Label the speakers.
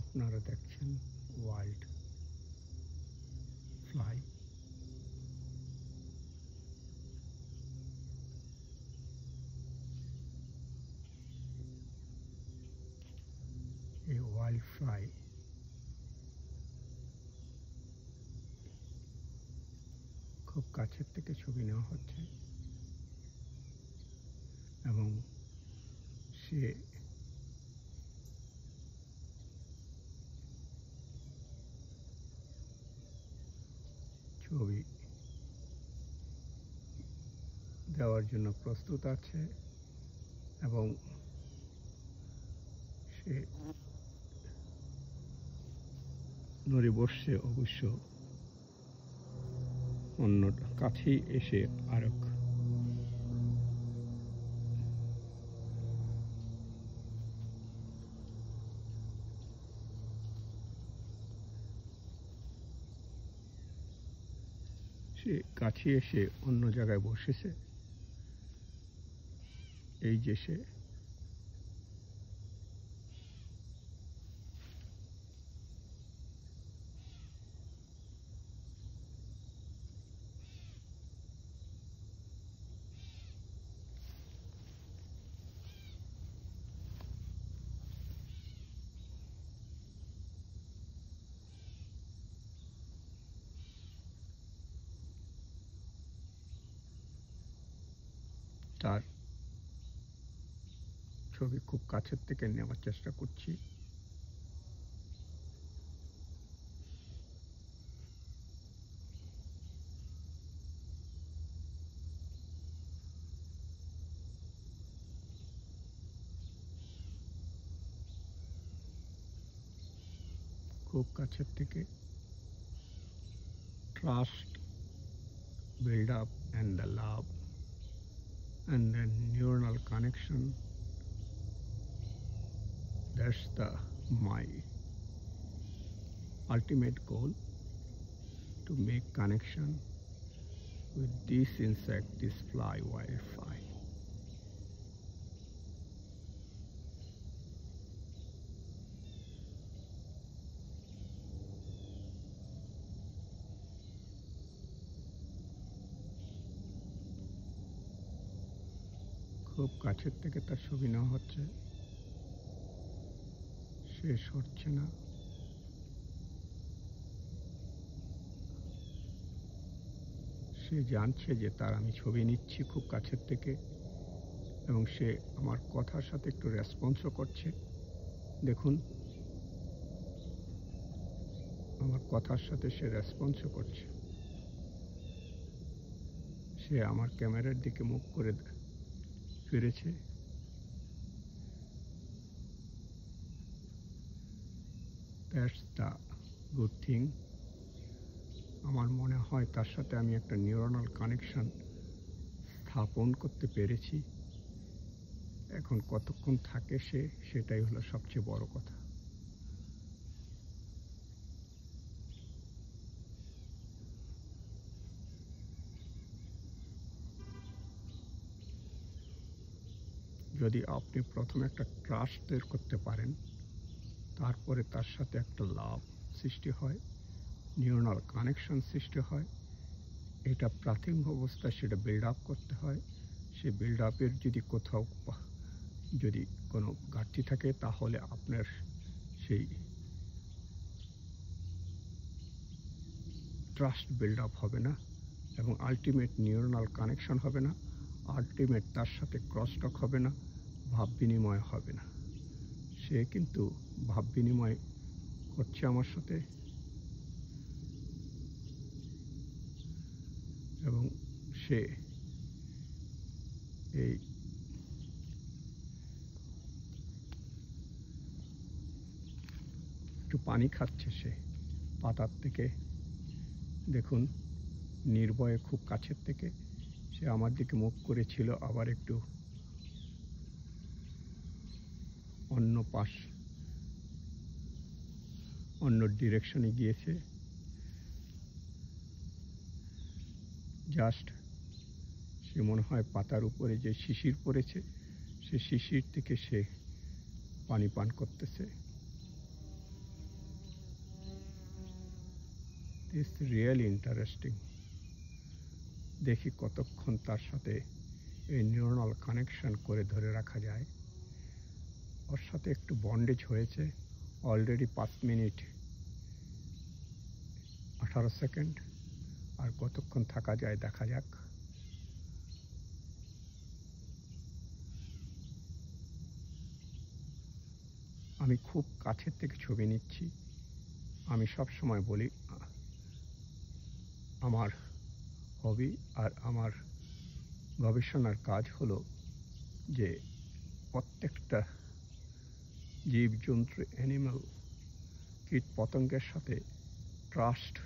Speaker 1: আপনারা দেখছেন wild fly. এই ওয়াইল্ড ফ্লাই খুব কাছের থেকে ছবি নেওয়া হচ্ছে এবং সে ছবি দেওয়ার জন্য প্রস্তুত আছে এবং সে নড়ে বসছে। অবশ্য অন্য কাছেই এসে আরেক সে কাছে এসে অন্য জায়গায় বসেছে। এই যে সে তার ছবি খুব কাছের থেকে নেওয়ার চেষ্টা করছি। খুব কাছের থেকে। Trust build up and the love and then neuronal connection. That's my ultimate goal, to make connection with this insect, this fly, wild fly. খুব কাছের থেকে তার ছবি নেওয়া হচ্ছে। সে সরছে না। সে জানছে যে তার আমি ছবি নিচ্ছি খুব কাছের থেকে এবং সে আমার কথার সাথে একটু রেসপন্সও করছে। দেখুন, আমার কথার সাথে সে রেসপন্সও করছে। সে আমার ক্যামেরার দিকে মুখ করে ফিরেছে। That's the good thing. আমার মনে হয় তার সাথে আমি একটা নিউরনাল কানেকশন স্থাপন করতে পেরেছি। এখন কতক্ষণ থাকে সেটাই হলো সবচেয়ে বড় কথা। যদি আপনি প্রথমে একটা ট্রাস্ট তৈরি করতে পারেন, তারপরে তার সাথে একটা লাভ সৃষ্টি হয়, নিউরনাল কানেকশন সৃষ্টি হয়, এটা প্রাথমিক অবস্থায় সেটা বিল্ড আপ করতে হয়। সে বিল্ড আপের যদি কোথাও যদি কোনো ঘাটতি থাকে, তাহলে আপনার সেই ট্রাস্ট বিল্ড আপ হবে না এবং আলটিমেট নিউরনাল কানেকশন হবে না। আলটিমেট তার সাথে ক্রস টক হবে না, ভাব বিনিময় হবে না। সে কিন্তু ভাব বিনিময় করছে আমার সাথে এবং সে এই একটু পানি খাচ্ছে সে পাতার থেকে। দেখুন, নির্ভয়ে খুব কাছের থেকে সে আমার দিকে মুখ করেছিল, আবার একটু অন্য ডিরেকশনে গিয়েছে। জাস্ট সে মনে হয় পাতার উপরে যে শিশির পড়েছে, সে শিশির থেকে সে পানি পান করতেছে। Is really interesting. দেখি কতক্ষণ তার সাথে এই নিউরনাল কানেকশন করে ধরে রাখা যায়। ওর সাথে একটু বন্ডেজ হয়েছে অলরেডি 5 মিনিট 18 সেকেন্ড। আর কতক্ষণ থাকা যায় দেখা যাক। আমি খুব কাছের থেকে ছবি নিচ্ছি। আমি সব সময় বলি আমার হবি আর আমার গবেষণার কাজ হলো যে প্রত্যেকটা জীবজন্তু, অ্যানিমাল, কীট পতঙ্গের সাথে ট্রাস্ট